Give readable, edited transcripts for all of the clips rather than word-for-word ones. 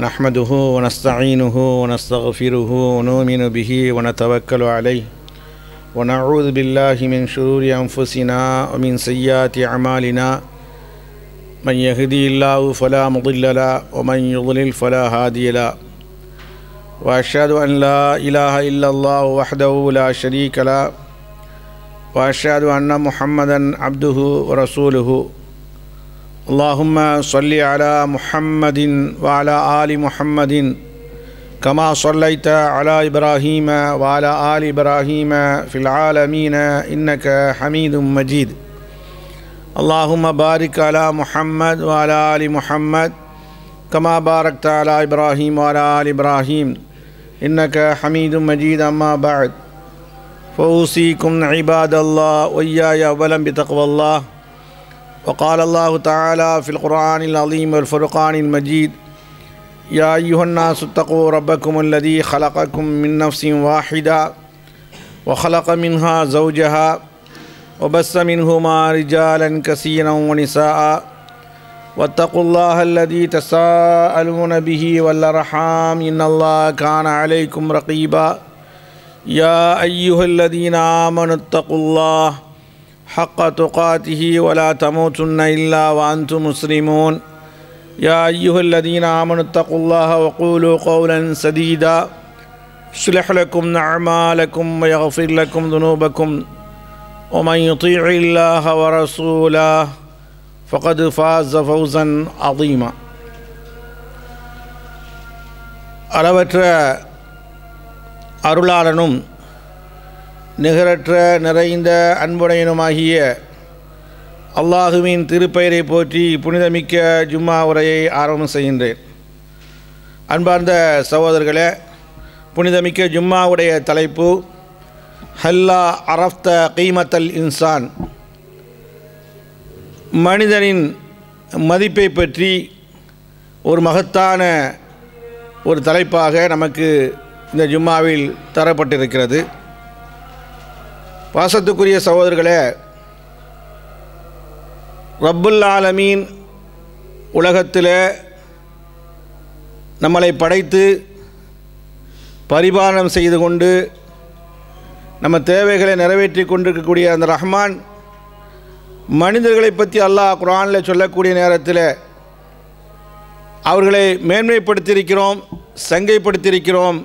نحمده ونستعينه ونستغفره ونؤمن به ونتوكل عليه ونعوذ بالله من شرور أنفسنا ومن سيئات أعمالنا من يهدي الله فلا مضل له ومن يضلل فلا هادي له وأشهد أن لا إله إلا الله وحده لا شريك له وأشهد أن محمدا عبده ورسوله اللهم صل على محمد وعلى آل محمد كما صليت على إبراهيم وعلى آل إبراهيم في العالمين إنك حميد مجيد اللهم بارك على محمد وعلى آل محمد كما باركت على إبراهيم وعلى آل إبراهيم إنك حميد مجيد أما بعد فأوصيكم عباد الله وإياي أولا بتقوى الله وقال الله تعالى في القرآن العظيم والفرقان المجيد يا أيها الناس اتقوا ربكم الذي خلقكم من نفس واحدة وخلق منها زوجها وبث منهما رجالا كثيرا ونساء واتقوا الله الذي تساءلون به والأرحام إن الله كان عليكم رقيبا يا أيها الذين آمنوا اتقوا الله حق تقاته ولا تموتن إلا وأنتم مسلمون يا أيها الذين آمنوا اتقوا الله وقولوا قولا سديدا يصلح لكم أعمالكم ويغفر لكم ذنوبكم ومن يطيع الله ورسوله فقد فاز فوزا عظيما அளவற்ற அருளாளனும் நிகரற்ற நிறைந்த அன்புடையனுமாகிய அல்லாஹுவின் திருப்பெயரை போற்றி புனிதமிக்க ஜும்மா உரையை ஆரம்பம் செய்கின்றேன். அன்பார்ந்த சகோதரர்களே, புனிதமிக்க ஜும்மாவுடைய தலைப்பு ஹல்லா அரஃப்த கீமத்தல் இன்சான், மனிதனின் மதிப்பை பற்றி ஒரு மகத்தான ஒரு தலைப்பாக நமக்கு இந்த ஜும்மாவில் தரப்பட்டிருக்கிறது. பாசத்துக்குரிய சகோதரர்களே, ரப்புல் ஆலமீன் உலகத்தில் நம்மளை படைத்து பரிபாலனம் செய்து கொண்டு நம்ம தேவைகளை நிறைவேற்றி கொண்டிருக்கக்கூடிய அந்த ரஹ்மான் மனிதர்களை பற்றி அல்லாஹ் குர்ஆனில் சொல்லக்கூடிய நேரத்தில் அவர்களை மேன்மைப்படுத்தியிருக்கிறோம், சங்கைப்படுத்தியிருக்கிறோம்,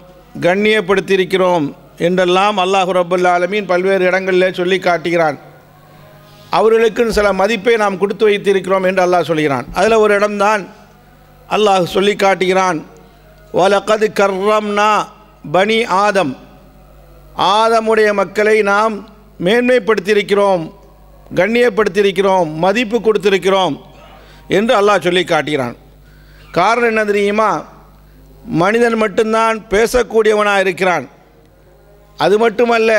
கண்ணியப்படுத்தியிருக்கிறோம் என்றெல்லாம் அல்லாஹ் ரப்புல் ஆலமீன் பல்வேறு இடங்களில் சொல்லி காட்டுகிறான். அவர்களுக்குன்னு சில மதிப்பை நாம் கொடுத்து வைத்திருக்கிறோம் என்று அல்லாஹ் சொல்கிறான். அதில் ஒரு இடம்தான் அல்லாஹ் சொல்லி காட்டுகிறான், வலகத் கர்ரம்னா பனி ஆதம், ஆதமுடைய மக்களை நாம் மேன்மைப்படுத்தியிருக்கிறோம், கண்ணியப்படுத்தியிருக்கிறோம், மதிப்பு கொடுத்திருக்கிறோம் என்று அல்லாஹ் சொல்லி காட்டுகிறான். காரணம் என்ன தெரியுமா? மனிதன் மட்டும்தான் பேசக்கூடியவனாக இருக்கிறான். அது மட்டுமல்ல,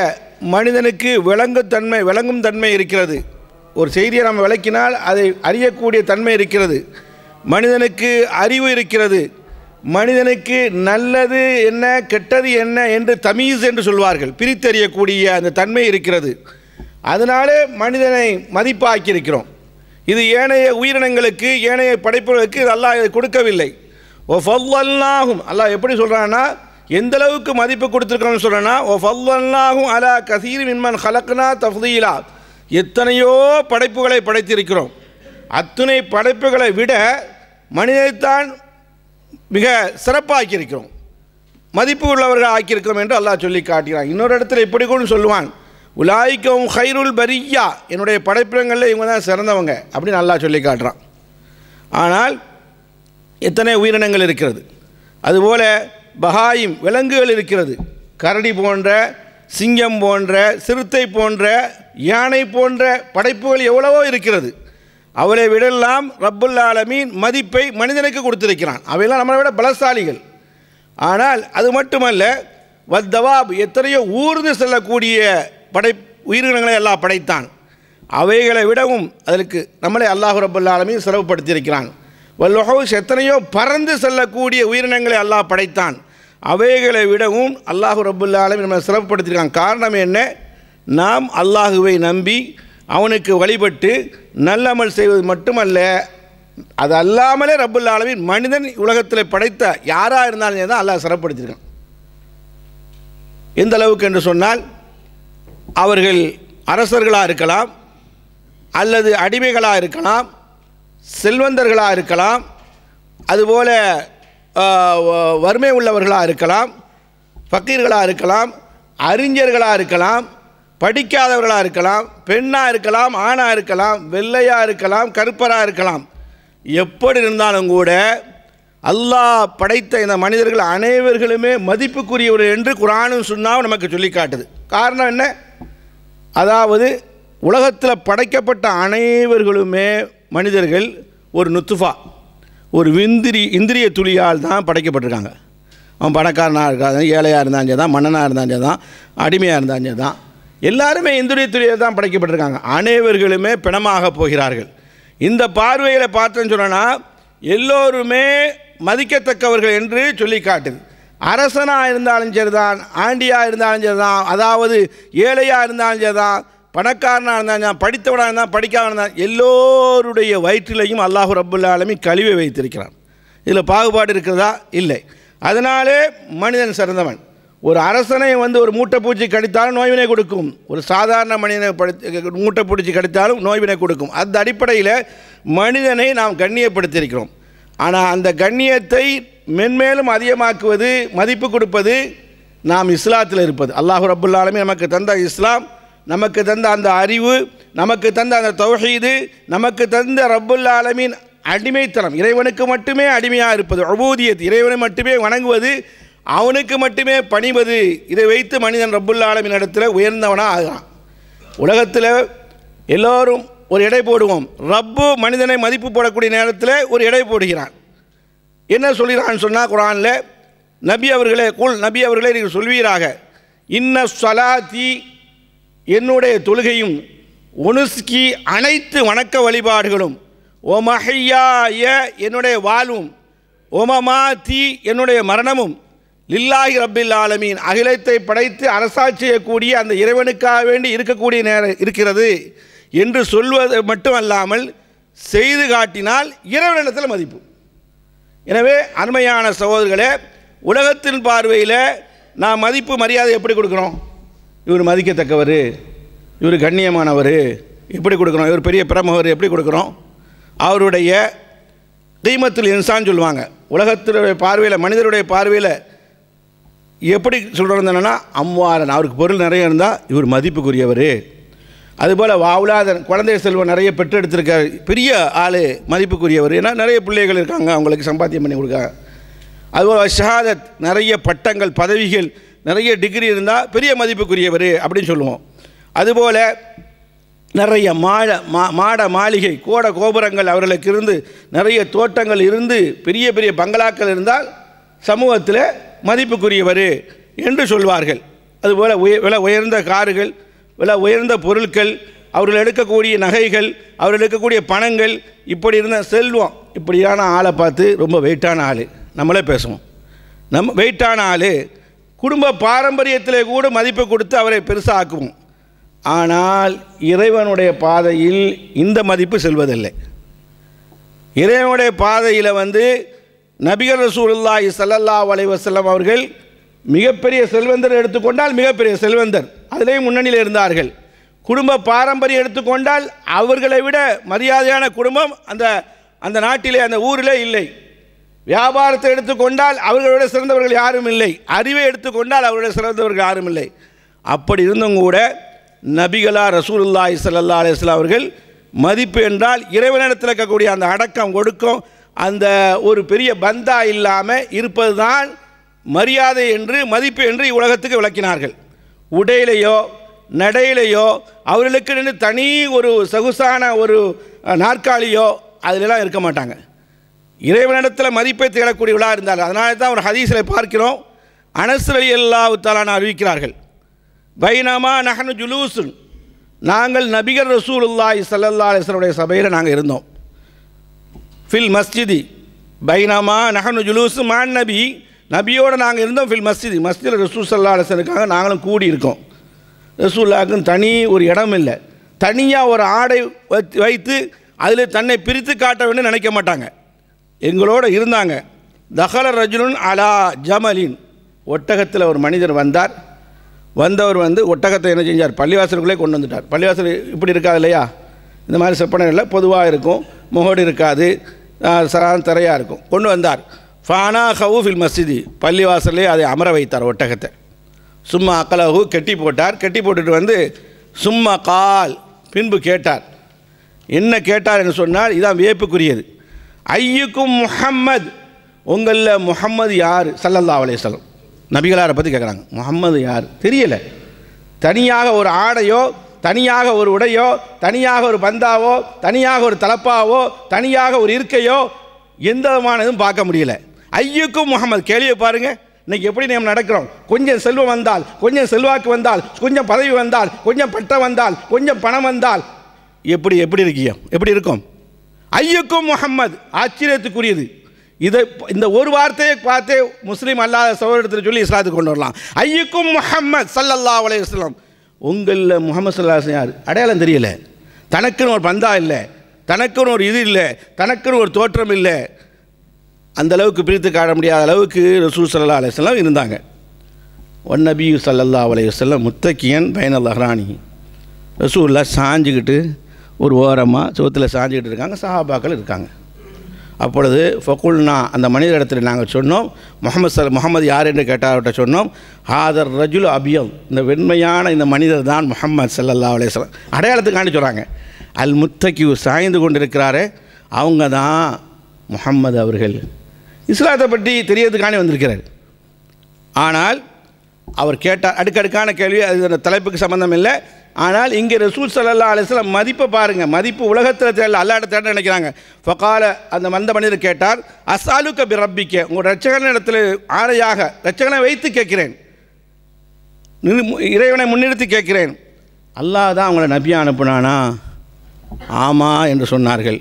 மனிதனுக்கு விளங்கும் தன்மை இருக்கிறது. ஒரு செய்தியை நம்ம விளக்கினால் அதை அறியக்கூடிய தன்மை இருக்கிறது. மனிதனுக்கு அறிவு இருக்கிறது. மனிதனுக்கு நல்லது என்ன கெட்டது என்ன என்று தமீஸ் என்று சொல்வார்கள், பிரித்தறியக்கூடிய அந்த தன்மை இருக்கிறது. அதனாலே மனிதனை மதிப்பாக்கியிருக்கிறோம். இது ஏனைய உயிரினங்களுக்கு, ஏனைய படைப்புகளுக்கு அல்லாஹ் கொடுக்கவில்லை. ஓ ஃபல்லல்லாஹும், அல்லாஹ் எப்படி சொல்கிறான்னா, எந்த அளவுக்கு மதிப்பு கொடுத்துருக்கோம்னு சொல்கிறேன்னா, ஓ ஃபல்லல்லாஹும் அலா கசீர் மின்மன் ஹலக்னா தஃதீலா, எத்தனையோ படைப்புகளை படைத்திருக்கிறோம். அத்துணை படைப்புகளை விட மனிதனைத்தான் மிக சிறப்பாக்கியிருக்கிறோம், மதிப்பு உள்ளவர்கள் ஆக்கியிருக்கிறோம் என்று அல்லாஹ் சொல்லி காட்டுகிறான். இன்னொரு இடத்துல இப்படி கூட சொல்லுவான், உலாய்க்கவும் ஹைருல் பரியா, என்னுடைய படைப்பிடங்களில் இவங்க தான் சிறந்தவங்க அப்படின்னு அல்லாஹ் சொல்லி காட்டுறான். ஆனால் எத்தனை உயிரினங்கள் இருக்கிறது. அதுபோல் பஹாயிம் விலங்குகள் இருக்கிறது. கரடி போன்ற, சிங்கம் போன்ற, சிறுத்தை போன்ற, யானை போன்ற படைப்புகள் எவ்வளவோ இருக்கிறது. அவளை விடலாம் ரப்புல் ஆலமீன் மதிப்பை மனிதனுக்கு கொடுத்திருக்கிறான். அவையெல்லாம் நம்மளை விட பலசாலிகள். ஆனால் அது மட்டுமல்ல, வத்தவாப், எத்தனையோ ஊர்ந்து செல்லக்கூடிய உயிரினங்களை எல்லாம் படைத்தான். அவைகளை விடவும் அதற்கு நம்மளை அல்லாஹ் ரப்புல் ஆலமீன் சிறப்புப்படுத்தியிருக்கிறான். வல்லுஹூஷ், எத்தனையோ பறந்து செல்லக்கூடிய உயிரினங்களை அல்லாஹ் படைத்தான். அவைகளை விடவும் அல்லாஹ் ரப்புல் ஆலமீன் நம்மளை சிறப்புப்படுத்தியிருக்கான். காரணம் என்ன? நாம் அல்லாஹுவை நம்பி அவனுக்கு வழிபட்டு நல்லமல் செய்வது மட்டுமல்ல, அது அல்லாமலே ரப்புல் ஆலமீன் மனிதன் உலகத்தில் படைத்த யாராக இருந்தாலும் தான் அல்லாஹ் சிறப்படுத்தியிருக்கான். எந்த அளவுக்கு என்று சொன்னால், அவர்கள் அரசர்களாக இருக்கலாம், அல்லது அடிமைகளாக இருக்கலாம், செல்வந்தர்களாக இருக்கலாம், அதுபோல் வறுமை உள்ளவர்களாக இருக்கலாம், ஃபக்கீர்களாக இருக்கலாம், அறிஞர்களாக இருக்கலாம், படிக்காதவர்களாக இருக்கலாம், பெண்ணாக இருக்கலாம், ஆணாக இருக்கலாம், வெள்ளையாக இருக்கலாம், கருப்பராக இருக்கலாம். எப்படி இருந்தாலும் கூட அல்லாஹ் படைத்த இந்த மனிதர்கள் அனைவர்களுமே மதிப்புக்குரியவர்கள் என்று குர்ஆனும் சுன்னாவும் நமக்கு சொல்லி காட்டுது. காரணம் என்ன? அதாவது உலகத்தில் படைக்கப்பட்ட அனைவர்களுமே மனிதர்கள் ஒரு நுத்துஃபா, ஒரு இந்திரிய துளியால் தான் படைக்கப்பட்டிருக்காங்க. அவன் பணக்காரனாக இருக்காது, ஏழையாக இருந்தாலும் தான், மன்னனாக இருந்தாலும் தான், அடிமையாக இருந்தாலும் தான், எல்லாருமே இந்திரிய துளியை தான் படைக்கப்பட்டிருக்காங்க. அனைவர்களுமே பிணமாக போகிறார்கள். இந்த பார்வையில் பார்த்தேன்னு சொன்னால் எல்லோருமே மதிக்கத்தக்கவர்கள் என்று சொல்லி காட்டுது. அரசனாக இருந்தாலும் சரிதான், ஆண்டியாக இருந்தாலும் சரிதான், அதாவது ஏழையாக இருந்தாலும் சரிதான், பணக்காரனாக இருந்தாலும், படித்தவனாக இருந்தால் படிக்காமல் இருந்தால், எல்லோருடைய வயிற்றிலையும் அல்லாஹ் ரப்புல் ஆலமீன் கழிவை வைத்திருக்கிறான். இதில் பாகுபாடு இருக்கிறதா? இல்லை. அதனாலே மனிதன் சிறந்தவன். ஒரு அரசனை ஒரு மூட்டைப்பூச்சி கடித்தாலும் நோய்வினை கொடுக்கும், ஒரு சாதாரண மனிதனை மூட்டைப்பூச்சி கடித்தாலும் நோய்வினை கொடுக்கும். அந்த அடிப்படையில் மனிதனை நாம் கண்ணியப்படுத்தியிருக்கிறோம். ஆனால் அந்த கண்ணியத்தை மென்மேலும் அதிகமாக்குவது, மதிப்பு கொடுப்பது நாம் இஸ்லாத்தில் இருப்பது. அல்லாஹ் ரப்புல் ஆலமீன் நமக்கு தந்த இஸ்லாம், நமக்கு தந்த அந்த அறிவு, நமக்கு தந்த அந்த தௌஹீது, நமக்கு தந்த ரப்புல் ஆலமீன் அடிமைத்தனம், இறைவனுக்கு மட்டுமே அடிமையாக இருப்பது, உபூதியத், இறைவனை மட்டுமே வணங்குவது, அவனுக்கு மட்டுமே பணிவது. இதை வைத்து மனிதன் ரப்புல் ஆலமீன் இடத்துல உயர்ந்தவனாக ஆகிறான். உலகத்தில் எல்லோரும் ஒரு எடை போடுவோம். ரப்பு மனிதனை மதிப்பு போடக்கூடிய நேரத்தில் ஒரு எடை போடுகிறான். என்ன சொல்கிறான்னு சொன்னால் குர்ஆனில், நபி அவர்களே நீங்கள் சொல்வீராக, இன்ன ஸலாத்தி, என்னுடைய தொழுகையும், ஒனுஸ்கி, அனைத்து வணக்க வழிபாடுகளும், ஒமஹையாய, என்னுடைய வாழ்வும், ஒமமாத்தி, என்னுடைய மரணமும், லில்லாஹி ரப்பில் ஆலமீன், அகிலத்தை படைத்து அரசாட்சி செய்யக்கூடிய அந்த இறைவனுக்காக வேண்டி இருக்கக்கூடிய நேரம் இருக்கிறது என்று சொல்வது மட்டுமல்லாமல் செய்து காட்டினால் இறைவனிடத்தில் மதிப்பு. எனவே அருமையான சகோதரர்களே, உலகத்தின் பார்வையில் நாம் மதிப்பு மரியாதை எப்படி கொடுக்குறோம்? இவர் மதிக்கத்தக்கவர், இவர் கண்ணியமானவர் எப்படி கொடுக்குறோம்? இவர் பெரிய பிரமுகர் எப்படி கொடுக்குறோம்? அவருடைய கீமத்துல் இன்சான் சொல்லுவாங்க. உலகத்தினுடைய பார்வையில், மனிதருடைய பார்வையில் எப்படி சொல்கிறதுன்னா, அம்வாரன், அவருக்கு பொருள் நிறைய இருந்தால் இவர் மதிப்புக்குரியவர். அதுபோல் வாவுலாதன், குழந்தை செல்வம் நிறைய பெற்றெடுத்திருக்கார், பெரிய ஆள், மதிப்புக்குரியவர். ஏன்னா நிறைய பிள்ளைகள் இருக்காங்க, அவங்களுக்கு சம்பாத்தியம் பண்ணி கொடுக்காங்க. அதுபோல் ஷஹாதத், நிறைய பட்டங்கள், பதவிகள், நிறைய டிகிரி இருந்தால் பெரிய மதிப்புக்குரியவர் அப்படின்னு சொல்லுவோம். அதுபோல் நிறைய மாட மாளிகை, கோட கோபுரங்கள் அவர்களுக்கு இருந்து, நிறைய தோட்டங்கள் இருந்து, பெரிய பெரிய பங்களாக்கள் இருந்தால் சமூகத்தில் மதிப்புக்குரியவர் என்று சொல்வார்கள். அதுபோல் விலை உயர்ந்த கார்கள், விலை உயர்ந்த பொருட்கள், அவர்கள் எடுக்கக்கூடிய நகைகள், அவர்கள் எடுக்கக்கூடிய பணங்கள், இப்படி இருந்த செல்வம், இப்படியான ஆளை பார்த்து ரொம்ப வெயிட்டான ஆள் நம்மளே பேசுவோம். நம்ம வெயிட்டான ஆள், குடும்ப பாரம்பரியத்திலே கூட மதிப்பை கொடுத்து அவரை பெருசாக ஆக்குவோம். ஆனால் இறைவனுடைய பாதையில் இந்த மதிப்பு செல்வதில்லை. இறைவனுடைய பாதையில் நபிகள் ரசூலுல்லாஹி ஸல்லல்லாஹு அலைஹி வஸல்லம் அவர்கள் மிகப்பெரிய செல்வந்தர் எடுத்துக்கொண்டால் மிகப்பெரிய செல்வந்தர், அதிலேயும் முன்னணியில் இருந்தார்கள். குடும்ப பாரம்பரியம் எடுத்துக்கொண்டால் அவர்களை விட மரியாதையான குடும்பம் அந்த நாட்டிலே, அந்த ஊரிலே இல்லை. வியாபாரத்தை எடுத்துக்கொண்டால் அவர்களோட சிறந்தவர்கள் யாரும் இல்லை. அறிவை எடுத்துக்கொண்டால் அவர்களோட சிறந்தவர்கள் யாரும் இல்லை. அப்படி இருந்தும் கூட நபிகளா ரசூலுல்லாஹி ஸல்லல்லாஹு அலைஹி வஸல்லம் அவர்கள் மதிப்பு என்றால் இறைவனிடத்தில் இருக்கக்கூடிய அந்த அடக்கம் ஒடுக்கம், அந்த ஒரு பெரிய பந்தா இல்லாமல் இருப்பது தான் மரியாதை என்று, மதிப்பு என்று உலகத்துக்கு விளக்கினார்கள். உடையிலையோ நடையிலையோ அவர்களுக்கு நின்று தனி ஒரு சொகுசான ஒரு நாற்காலியோ அதிலெல்லாம் இருக்க மாட்டாங்க. இறைவனிடத்தில் மதிப்பை தேடக்கூடியவர்களாக இருந்தார்கள். அதனால தான் ஒரு ஹதீஸில் பார்க்கிறோம், அனஸ் ரலியல்லாஹு தஆலா அறிவிக்கிறார்கள், பைனமா நஹனு ஜுலூசுன், நாங்கள் நபிகள் ரசூலுல்லாஹி ஸல்லல்லாஹு அலைஹி வஸல்லம் சபையில் நாங்கள் இருந்தோம். ஃபில் மஸ்ஜிதி, பைனமா நஹனு ஜுலூசு மான் நபி, நபியோடு நாங்கள் இருந்தோம். ஃபில் மஸ்ஜிதி, மஸ்ஜிதில் ரசூல் ஸல்லல்லாஹு அலைஹி வஸல்லம் நாங்களும் கூடி இருக்கோம். ரசூலுல்லாஹ்வுக்கு தனி ஒரு இடம் இல்லை, தனியாக ஒரு ஆடை வைத்து அதில் தன்னை பிரித்து காட்ட வேண்டும் நினைக்க மாட்டாங்க. எங்களோட இருந்தாங்க. தஹல ரஜுலுன் அலா ஜமலின், ஒட்டகத்தில் ஒரு மனிதர் வந்தார். வந்தவர் ஒட்டகத்தை என்ன செஞ்சார், பள்ளிவாசலுக்குள்ளே கொண்டு வந்துட்டார். பள்ளிவாசல் இப்படி இருக்காது இல்லையா, இந்த மாதிரி செப்பனைகளில் பொதுவாக இருக்கும், முகடு இருக்காது, தரையாக இருக்கும். கொண்டு வந்தார். ஃபானா ஹவு ஃபில் மஸ்ஜிதி, பள்ளிவாசலே அதை அமர வைத்தார் ஒட்டகத்தை. சும்மா அக்கலஹு, கெட்டி போட்டார். கெட்டி போட்டுட்டு சும்மா கால், பின்பு கேட்டார். என்ன கேட்டார் என்று சொன்னால் இதான் வியப்புக்குரியது. ஐயுக்கும் முஹம்மது, உங்களில் முஹம்மது யார் ஸல்லல்லாஹு அலைஹி வஸல்லம், நபிகளாரை பற்றி கேட்குறாங்க. முஹம்மது யார் தெரியலை. தனியாக ஒரு ஆடையோ, தனியாக ஒரு உடையோ, தனியாக ஒரு பந்தாவோ, தனியாக ஒரு தலப்பாவோ, தனியாக ஒரு இருக்கையோ எந்த விதமானதும் பார்க்க முடியல. ஐயுக்கும் முஹம்மது, கேள்வியை பாருங்கள். இன்றைக்கி எப்படி நம்ம நடக்கிறோம், கொஞ்சம் செல்வம் வந்தால், கொஞ்சம் செல்வாக்கு வந்தால், கொஞ்சம் பதவி வந்தால், கொஞ்சம் பட்டம் வந்தால், கொஞ்சம் பணம் வந்தால் எப்படி இருக்கீங்க, எப்படி இருக்கும்? ஐயுக்கும் முஹம்மது, ஆச்சரியத்துக்குரியது. இந்த ஒரு வார்த்தையை பார்த்தே முஸ்லீம் அல்லாத சகோதரத்தில் சொல்லி இஸ்லாத்துக்கு கொண்டு வரலாம். ஐயுக்கும் முஹம்மது ஸல்லல்லாஹு அலைஹி வஸல்லம், உங்களில் முஹம்மது ஸல்லல்லாஹு அலைஹி வஸல்லம் யார், அடையாளம் தெரியல. தனக்குன்னு ஒரு பந்தா இல்லை, தனக்குன்னு ஒரு இது இல்லை, தனக்குன்னு ஒரு தோற்றம் இல்லை. அந்த அளவுக்கு பிரித்து காட்ட முடியாத அளவுக்கு ரசூல் ஸல்லல்லாஹு அலைஹி வஸல்லம் இருந்தாங்க. ஒன் நபி ஸல்லல்லாஹு அலைஹி வஸல்லம் முத்தக்கியன் பைனல் அஹ்ரானி, ரசூலுல்லாஹ் சாஞ்சிக்கிட்டு ஒரு ஓரமாக சுவத்தில் சாஞ்சிக்கிட்டு இருக்காங்க, சஹாபாக்கள் இருக்காங்க. அப்பொழுது ஃபகுல்னா, அந்த மனிதரிடத்தில் நாங்கள் சொன்னோம், முஹம்மது யார் என்று கேட்டார்கிட்ட சொன்னோம், ஹாதர் ரஜுல் அபியல், இந்த வெண்மையான இந்த மனிதர் தான் முஹம்மது ஸல்லல்லாஹு அலைஹி வஸல்லம். அடையாளத்துக்காண்டி சொல்கிறாங்க. அல் முத்தக்கி, சாய்ந்து கொண்டிருக்கிறாரே அவங்க தான் முஹம்மது அவர்கள். இஸ்லாத்தை பற்றி தெரியறதுக்காண்டி வந்திருக்கிறார். ஆனால் அவர் கேட்டார் அடுக்கடுக்கான கேள்வி, அது அந்த தலைப்புக்கு சம்பந்தம் இல்லை. ஆனால் இங்கே ரசூல் ஸல்லல்லாஹு அலைஹி வஸல்லம் மதிப்பை பாருங்கள். மதிப்பு உலகத்தில் தேடல, அல்லாஹ்ட்ட தேட நினைக்கிறாங்க. ஃபகால, அந்த மனிதர் கேட்டார், அஸ்அலுக பி ரப்பிக்க, உங்கள் ரட்சகன இடத்துல ஆணையாக ரட்சகனை வைத்து கேட்கிறேன், இறைவனை முன்னிறுத்தி கேட்கிறேன், அல்லாஹ் தான் அவங்கள நபியா அனுப்புனானா? ஆமாம் என்று சொன்னார்கள்.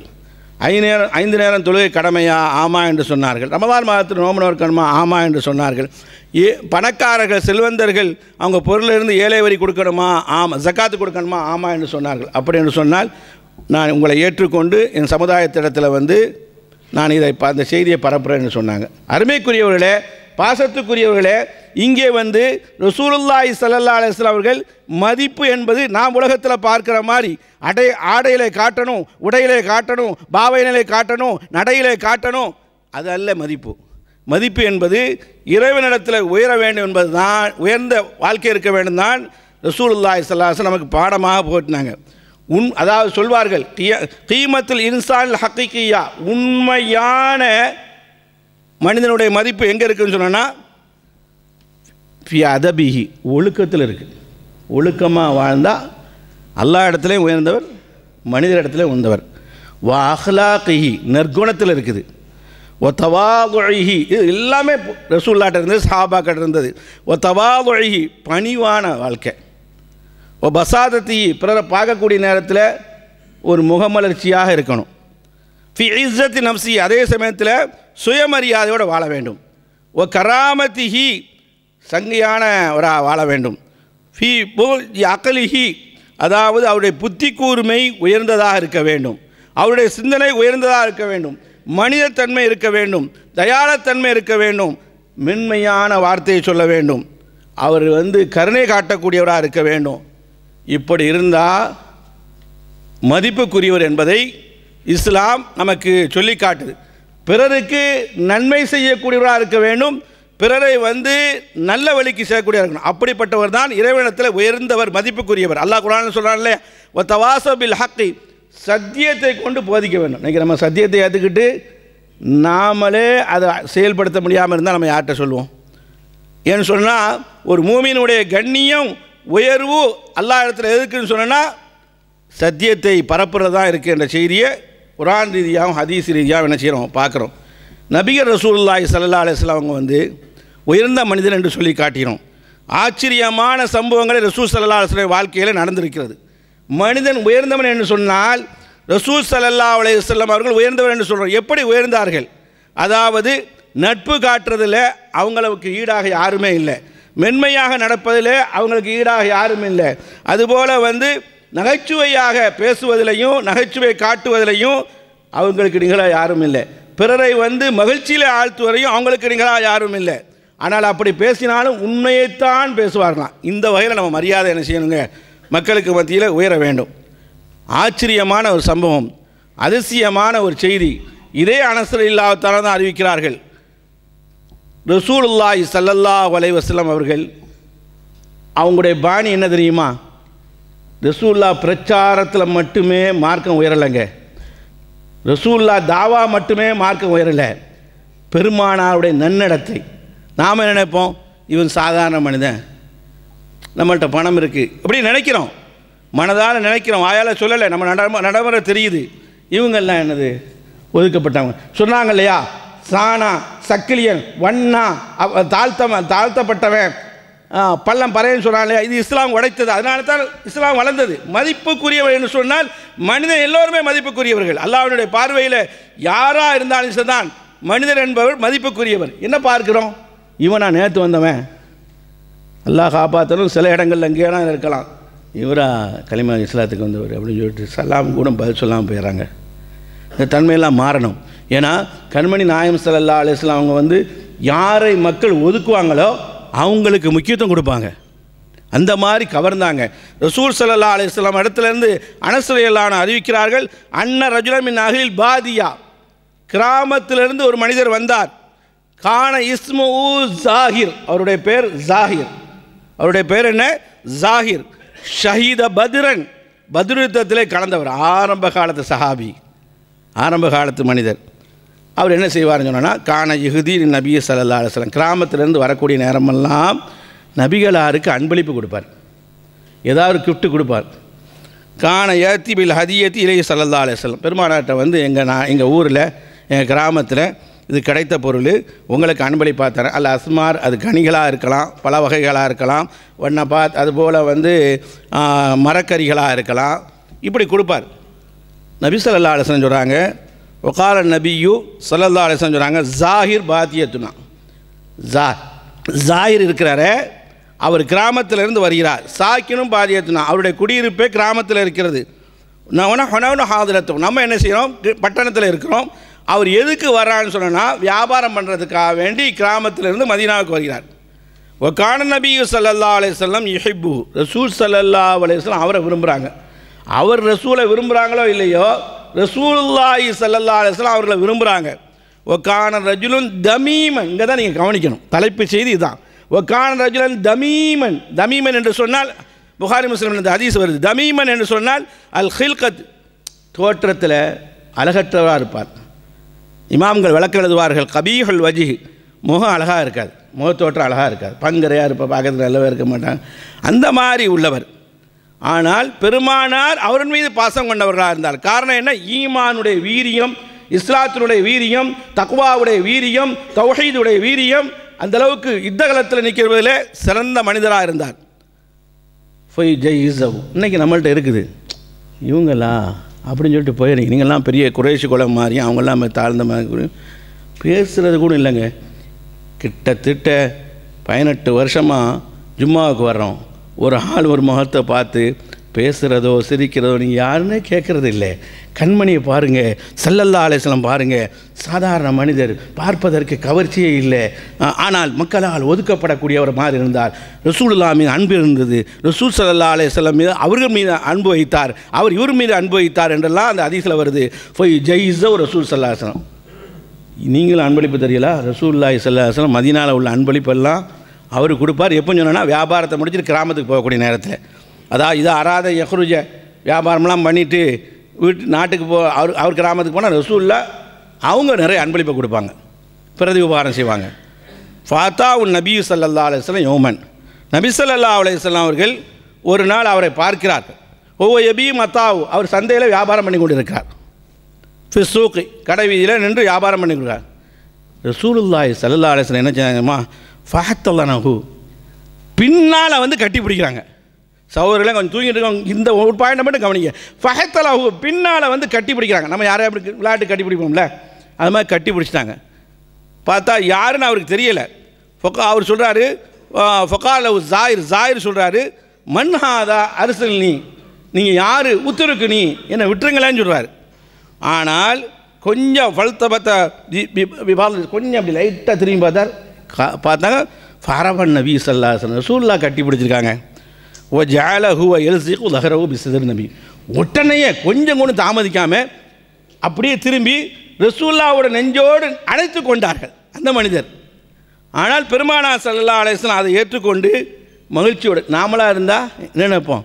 5 நேரம் தொழுகை கடமையா? ஆமாம் என்று சொன்னார்கள். ரமதான் மாதத்தில் நோன்பு நோக்கணுமா? ஆமாம் என்று சொன்னார்கள். பணக்காரர்கள் செல்வந்தர்கள் அவங்க பொருளிலிருந்து ஏழை வரி கொடுக்கணுமா? ஆமாம். ஜக்காத்து கொடுக்கணுமா? ஆமாம் என்று சொன்னார்கள். அப்படி என்று சொன்னால் நான் உங்களை ஏற்றுக்கொண்டு என் சமுதாயத்திடத்தில் நான் இதை அந்த செய்தியை பரப்புகிறேன்னு சொன்னாங்க. அருமைக்குரியவர்களே, பாசத்துக்குரியவர்களே, இங்கே ரசூலுல்லாஹி ஸல்லல்லாஹு அலைஹி வஸல்லம் அவர்கள் மதிப்பு என்பது நாம் உலகத்தில் பார்க்குற மாதிரி ஆடையிலே காட்டணும், உடையிலே காட்டணும், பாவையிலே காட்டணும், நடையிலே காட்டணும், அது அல்ல மதிப்பு. மதிப்பு என்பது இறைவனிடத்தில் உயர வேண்டும் என்பது தான், உயர்ந்த வாழ்க்கை இருக்க வேண்டும் தான் ரசூலுல்லாஹி ஸல்லல்லாஹு அலைஹி வஸல்லம் நமக்கு பாடமாக போட்டினாங்க. அதாவது சொல்வார்கள், கீமத்துல் இன்சான் ஹக்கீக்கியா, உண்மையான மனிதனுடைய மதிப்பு எங்கே இருக்குதுன்னு சொன்னோன்னா ஃபி அதபிஹி, ஒழுக்கத்தில் இருக்குது. ஒழுக்கமாக வாழ்ந்தால் அல்லாஹ் இடத்துலையும் உயர்ந்தவர், மனிதர் இடத்துல உயர்ந்தவர். வா அஹ்லாகிஹி, நற்குணத்தில் இருக்குது. ஒ தவாதுஇஹி, இது எல்லாமே ரசூலுல்லாஹ்ட்ட இருந்தது, சஹாபாக்கிட்ட இருந்தது. ஒ தவாதுஇஹி, பணிவான வாழ்க்கை. ஒ பசாதத்திஹி, பிறரை பார்க்கக்கூடிய நேரத்தில் ஒரு முகமலர்ச்சியாக இருக்கணும். ஃபி இஸ்ஸத்தி நஃப்ஸி, அதே சமயத்தில் சுயமரியாதையோடு வாழ வேண்டும். ஒ கராமத்திஹி, சங்கையான வாழ வேண்டும். ஃபி புல் அகலிஹி, அதாவது அவருடைய புத்தி கூர்மை உயர்ந்ததாக இருக்க வேண்டும், அவருடைய சிந்தனை உயர்ந்ததாக இருக்க வேண்டும், மனிதத்தன்மை இருக்க வேண்டும், தயாளத்தன்மை இருக்க வேண்டும், மென்மையான வார்த்தையை சொல்ல வேண்டும், அவர் கருணை காட்டக்கூடியவராக இருக்க வேண்டும். இப்படி இருந்தால் மதிப்புக்குரியவர் என்பதை இஸ்லாம் நமக்கு சொல்லி காட்டுது. பிறருக்கு நன்மை செய்யக்கூடியவராக இருக்க வேண்டும், பிறரை நல்ல வழிக்கு செய்யக்கூடியவர் இருக்கணும். அப்படிப்பட்டவர் தான் இறைவனிடத்தில் உயர்ந்தவர், மதிப்புக்குரியவர். அல்லாஹ் குர்ஆனில் சொல்கிறான்லே, வ தவாஸவ் பில் ஹக்கி, சத்தியத்தை கொண்டு போதிக்க வேண்டும். இன்றைக்கி நம்ம சத்தியத்தை ஏற்றுக்கிட்டு நாமளே அதை செயல்படுத்த முடியாமல் இருந்தால் நம்ம யார்கிட்ட சொல்லுவோம்? ஏன்னு சொன்னால் ஒரு மூமினுடைய கண்ணியம் உயர்வு அல்லாஹ் இடத்துல எதுக்குன்னு சொன்னால் சத்தியத்தை பரப்புறது தான் இருக்குது என்ற செய்தியை குர்ஆன் ரீதியாகவும் ஹதீஸ் ரீதியாகவும் என்ன செய்கிறோம், பார்க்குறோம். நபிகள் ரசூலுல்லாஹி ஸல்லல்லாஹு அலைஹி வஸல்லம் அவங்க உயர்ந்த மனிதன் என்று சொல்லி காட்டினோம். ஆச்சரியமான சம்பவங்களை ரசூல் ஸல்லல்லாஹு அலைஹி வஸல்லம் வாழ்க்கையில் நடந்திருக்கிறது. மனிதன் உயர்ந்தவன் என்று சொன்னால் ரசூல் ஸல்லல்லாஹு அலைஹி வஸல்லம் அவர்கள் உயர்ந்தவர் என்று சொல்கிறோம். எப்படி உயர்ந்தார்கள்? அதாவது நட்பு காட்டுறதில் அவங்களுக்கு ஈடாக யாருமே இல்லை, மென்மையாக நடப்பதில் அவங்களுக்கு ஈடாக யாரும் இல்லை, அதுபோல் நகைச்சுவையாக பேசுவதிலையும் நகைச்சுவை காட்டுவதிலையும் அவங்களுக்கு நிகழ யாரும் இல்லை. பிறரை வந்து மகிழ்ச்சியில் ஆழ்த்துவதையும் அவங்களுக்கு நிகழ யாரும் இல்லை. ஆனால் அப்படி பேசினாலும் உண்மையைத்தான் பேசுவார்களாம். இந்த வகையில் நம்ம மரியாதை என்ன செய்யணுங்க, மக்களுக்கு மத்தியில் உயர வேண்டும். ஆச்சரியமான ஒரு சம்பவம், அதிசயமான ஒரு செய்தி. இதே அனஸ் ரலியல்லாஹு தஆலா தான் அறிவிக்கிறார்கள். ரசூலுல்லாஹி ஸல்லல்லாஹு அலைஹி வஸல்லம் அவர்கள் அவங்களுடைய பாணி என்ன தெரியுமா? ரசூலுல்லாஹ் பிரச்சாரத்தில் மட்டுமே மார்க்கம் உயரலைங்க. ரசூலுல்லாஹ் தாவா மட்டுமே மார்க்கம் உயரலை. பெருமானாருடைய நன்னடத்தை. நாம் என்ன நினைப்போம், இவன் சாதாரண மனிதன், நம்மள்கிட்ட பணம் இருக்குது இப்படி நினைக்கிறோம், மனதால் நினைக்கிறோம், வாயால் சொல்லலை, நம்ம நடைமுறை தெரியுது. இவங்கெல்லாம் என்னது, ஒதுக்கப்பட்டவங்க. சொன்னாங்க இல்லையா, சானா சக்கிலியன் வண்ணா தாழ்த்தப்பட்டவன் பள்ளம் பறையன்னு சொன்னாங்க இல்லையா, இது இஸ்லாம் உடைத்தது. அதனால தான் இஸ்லாம் வளர்ந்தது. மதிப்புக்குரியவர் என்று சொன்னால் மனிதன் எல்லோருமே மதிப்புக்குரியவர்கள். அல்லாஹ்வுடைய பார்வையில் யாராக இருந்தாலும் சரிதான், மனிதர் என்பவர் மதிப்புக்குரியவர். என்ன பார்க்கிறோம், இவன் நான் நேற்று வந்தவன், அல்லாஹ் காப்பாற்றணும். சில இடங்களில் அங்கேயே இருக்கலாம், இவரா கலிமா இஸ்லாத்துக்கு வந்தவர் அப்படின்னு சொல்லிட்டு சலாம் கூட பதில் சொல்லாமல் போயிடறாங்க. இந்த தன்மையெல்லாம் மாறணும். ஏன்னா கண்மணி நாயகம் ஸல்லல்லாஹு அலைஹி வஸல்லம் அவங்க வந்து யாரை மக்கள் ஒதுக்குவாங்களோ அவங்களுக்கு முக்கியத்துவம் கொடுப்பாங்க. அந்த மாதிரி கவர்ந்தாங்க. ரசூல் ஸல்லல்லாஹு அலைஹி வஸல்லம் இடத்துலேருந்து அனஸ் ரலியல்லாஹு அறிவிக்கிறார்கள், அன்ன ரஜுலன் மின் அஹ்லில் பாதியா, கிராமத்திலிருந்து ஒரு மனிதர் வந்தார். கான இஸ்மு ஜாஹிர், அவருடைய பேர் ஜாஹிர். அவருடைய பேர் என்ன, ஜாஹிர். ஷஹீத பத்ரன், பத்ர் யுத்தத்திலே கலந்தவர். ஆரம்ப காலத்து சஹாபி, ஆரம்ப காலத்து மனிதர். அவர் என்ன செய்வார்னு சொன்னால், கான யஹுதீன் நபி ஸல்லல்லாஹு அலைஹி வஸல்லம், கிராமத்திலேருந்து வரக்கூடிய நேரமெல்லாம் நபிகளாருக்கு அன்பளிப்பு கொடுப்பார், ஏதாவது கிஃப்ட் கொடுப்பார். கான ஏத்தி பில் ஹதியத்தி இலைஹி ஸல்லல்லாஹு அலைஹி வஸல்லம், பெருமானார்ட்ட வந்து எங்கள் ஊரில் எங்கள் கிராமத்தில் இது கிடைத்த பொருள் உங்களுக்கு அன்பளிப்பாக தரேன். அல்ல அஸ்மார், அது கனிகளாக இருக்கலாம், பல வகைகளாக இருக்கலாம், வண்ணப்பாத் அதுபோல் வந்து மரக்கறிகளாக இருக்கலாம், இப்படி கொடுப்பார். நபி ஸல்லல்லாஹு அலைஹி வஸல்லம் சொல்கிறாங்க, வகால நபியு ஸல்லல்லாஹு அலைஹி வஸல்லம் சொல்கிறாங்க, ஜாஹிர் பாத்தியத்துனா, ஜாஹிர் இருக்கிறாரே அவர் கிராமத்திலிருந்து வருகிறார். சாக்கினும் பாதியத்துனா, அவருடைய குடியிருப்பே கிராமத்தில் இருக்கிறது. ஹாதிரத்தும், நம்ம என்ன செய்கிறோம், பட்டணத்தில் இருக்கிறோம். அவர் எதுக்கு வர்றான்னு சொன்னால் வியாபாரம் பண்ணுறதுக்காக வேண்டி கிராமத்திலிருந்து மதீனாவுக்கு வருகிறார். ஒகான நபியு ஸல்லல்லாஹு அலைஹி வஸல்லம் யுஹிப்பு, ரசூல் ஸல்லல்லாஹு அலைஹி வஸல்லம் அவரை விரும்புகிறாங்க. அவர் ரசூலை விரும்புகிறாங்களோ இல்லையோ, ரசூலுல்லாஹி ஸல்லல்லாஹு அலைஹி வஸல்லம் அவர்களை விரும்புகிறாங்க. ஒகான ரஜுலுன் தமீமன், இங்கே தான் நீங்கள் கவனிக்கணும், தலைப்பு செய்தி இதுதான். ஒகான ரஜுலன் தமீமன், தமீமன் என்று சொன்னால் புகாரி முஸ்லிம் இந்த ஹதீஸ் வருது. தமீமன் என்று சொன்னால் அல் ஹில்கத், தோற்றத்தில் அழகற்றவராக இருப்பார். இமாம்கள் விளக்கம் எழுதுவார்கள், கபீஹுல் வஜிஹ், முகம் அழகாக இருக்காது, முகத்தோற்றம் அழகாக இருக்காது, பங்கரையாக இருப்ப, பார்க்கறதுக்கு நல்லவே இருக்க மாட்டாங்க, அந்த மாதிரி உள்ளவர். ஆனால் பெருமானார் அவரின் மீது பாசம் கொண்டவர்களாக இருந்தார். காரணம் என்ன, ஈமானுடைய வீரியம், இஸ்லாத்தினுடைய வீரியம், தக்வாவுடைய வீரியம், தௌஹீதுடைய வீரியம், அந்தளவுக்கு யுத்தகலத்தில் நிற்கிறதில் சிறந்த மனிதராக இருந்தார். இன்னைக்கு நம்மள்கிட்ட இருக்குது, இவங்களா அப்படின்னு சொல்லிட்டு போயிடுங்க, நீங்கள்லாம் பெரிய குறைஷி குலம் மாதிரி, அவங்கெல்லாம் தாழ்ந்த மாதிரி பேசுகிறது கூட இல்லைங்க. கிட்டத்தட்ட 18 வருஷமாக ஜும்மாவுக்கு வர்றோம், ஒரு ஆள் ஒரு முகத்தை பார்த்து பேசுகிறதோ சிரிக்கிறதோ நீங்கள் யாருன்னே கேட்குறது இல்லை. கண்மணியை பாருங்கள், ஸல்லல்லாஹு அலைஹி வஸல்லம் பாருங்கள், சாதாரண மனிதர், பார்ப்பதற்கு கவர்ச்சியே இல்லை, ஆனால் மக்களால் ஒதுக்கப்படக்கூடிய ஒரு மாதிரி இருந்தார். ரசூலுல்லாஹ் மீது அன்பு இருந்தது, ரசூல் ஸல்லல்லாஹு அலைஹி வஸல்லம் மீது அவர்கள் மீது அன்பு வைத்தார், அவர் இவர் மீது அன்பு வைத்தார் என்றெல்லாம் அந்த ஹதீஸில் வருது. போய் ஜெயிஸோ ரசூல் ஸல்லல்லாஹு அலைஹி வஸல்லம், நீங்களும் அன்பளிப்பு தெரியலா, ரசூலுல்லாஹி ஸல்லல்லாஹு அலைஹி வஸல்லம் மதீனாவில் உள்ள அன்பளிப்பெல்லாம் அவர் கொடுப்பார். எப்போ சொன்னால் வியாபாரத்தை முடிச்சுட்டு கிராமத்துக்கு போகக்கூடிய நேரத்தில், அதான் இதை அராத யஹ்ருஜ, வியாபாரம்லாம் பண்ணிவிட்டு நாட்டுக்கு அவர் கிராமத்துக்கு போனால் ரசூல்லா அவங்க நிறைய அன்பளிப்பை கொடுப்பாங்க, பிரதி உபகாரம் செய்வாங்க. ஃபாத்தா உன் நபி ஸல்லல்லாஹு அலைஹி வஸல்லம் யோமன், நபி ஸல்லல்லாஹு அலைஹி வஸல்லம் அவர்கள் ஒரு நாள் அவரை பார்க்கிறார்கள். ஒவ்வொரு எபி மத்தாவு, அவர் சந்தையில் வியாபாரம் பண்ணி கொண்டு இருக்கிறார். ஃபிஸ்ஸூக்கு, கடை வீதியில் நின்று வியாபாரம் பண்ணி கொடுக்குறார். ரசூலுல்லாஹி ஸல்லல்லாஹு அலைஹி வஸல்லம் என்ன செஞ்சாங்கம்மா, ஃபஹத்தல்லனஹு, பின்னால் வந்து கட்டி பிடிக்கிறாங்க. சகோதரர்களே கொஞ்சம் தூங்கிட்டு இருக்கோம், இந்த ஒரு பாயிண்டை மட்டும் கவனிங்க. ஃபஹத்தலஹு, பின்னால் வந்து கட்டி பிடிக்கிறாங்க. நம்ம யாரையும் அப்படி விளையாட்டு கட்டி பிடிப்போம்ல, அது மாதிரி கட்டி பிடிச்சிட்டாங்க. பார்த்தா யாருன்னு அவருக்கு தெரியலை. அவர் சொல்கிறாரு, ஃபகாலஹு ஜாயிர், ஜாயிர் சொல்கிறாரு, மன்ஹாதா அர்சல்னி, நீங்கள் யார் உத்தருக்கு நீ என்னை விட்டுருங்களேன்னு சொல்கிறார். ஆனால் கொஞ்சம் ஃபல்தபத்த கொஞ்சம் அப்படி லைட்டாக திரும்பி பார்த்தாங்க ஃபரவன் நபி ஸல்லல்லாஹு அலைஹி வஸல்லம் ரசூலுல்லாஹ் கட்டி பிடிச்சிருக்காங்க. ஓ ஜஅலஹு யல்ஸிகு லஹரஹு பிஸத்ர் நபி. உடனேயே கொஞ்சம் கூட தாமதிக்காமல் அப்படியே திரும்பி ரசூலுல்லாஹ்வோட நெஞ்சோடு அணைத்து கொண்டார்கள் அந்த மனிதர். ஆனால் பெருமானார் ஸல்லல்லாஹு அலைஹி வஸல்லம் அதை ஏற்றுக்கொண்டு மகிழ்ச்சியோடு, நாமளாக இருந்தால் என்ன நினைப்போம்,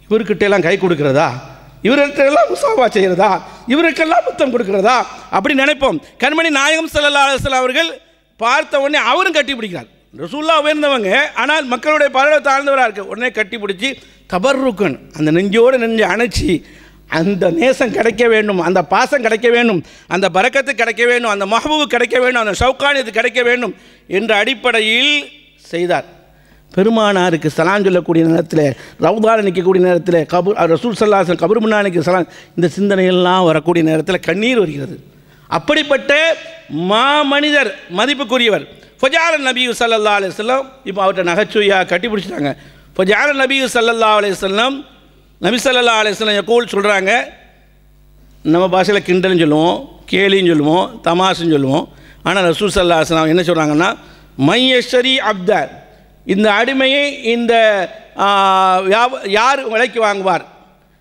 இவர்கிட்டெல்லாம் கை கொடுக்கிறதா, இவர்கிட்டெல்லாம் முசாஃபா செய்கிறதா, இவருக்கெல்லாம் முத்தம் கொடுக்கிறதா அப்படி நினைப்போம். கண்மணி நாயகம் ஸல்லல்லாஹு அலைஹி வஸல்லம் அவர்கள் பார்த்த உடனே அவரும் கட்டி பிடிக்கிறார். ரசூலுல்லாஹ் உயர்ந்தவங்க, ஆனால் மக்களுடைய பார்வை தாழ்ந்தவராக இருக்கு. உடனே கட்டி பிடிச்சி தபர்ருக்கன் அந்த நெஞ்சோடு நெஞ்சு அணைச்சி அந்த நேசம் கிடைக்க வேண்டும், அந்த பாசம் கிடைக்க வேண்டும், அந்த பரக்கத்து கிடைக்க வேண்டும், அந்த மஹபூபு கிடைக்க வேண்டும், அந்த ஷவுகானியத்து கிடைக்க வேண்டும் என்ற அடிப்படையில் செய்தார். பெருமானாருக்கு சலாம் சொல்லக்கூடிய நேரத்தில், ரவுதாவில் நிற்கக்கூடிய நேரத்தில், ரசூல் ஸல்லல்லாஹு அலைஹி வஸல்லம் கபர் முன்னாடி சலாம், இந்த சிந்தனையெல்லாம் வரக்கூடிய நேரத்தில் கண்ணீர் வருகிறது. அப்படிப்பட்ட மனிதர் மதிப்புக்குரியவர் ஃபஜால நபி ஸல்லல்லாஹு அலைஹி வஸல்லம். இப்போ அவர்கிட்ட நகைச்சுவையாக கட்டி பிடிச்சிட்டாங்க. ஃபஜால நபி ஸல்லல்லாஹு அலைஹி வஸல்லம், நபி ஸல்லல்லாஹு அலைஹி வஸல்லம் யகூல் சொல்கிறாங்க, நம்ம பாஷையில் கிண்டல்னு சொல்லுவோம், கேலின்னு சொல்லுவோம், தமாசுன்னு சொல்லுவோம். ஆனால் ரசூல் ஸல்லல்லாஹு அலைஹி வஸல்லம் என்ன சொல்கிறாங்கன்னா, மையஷரி அப்தர், இந்த அடிமையை இந்த யார் விலைக்கு வாங்குவார்,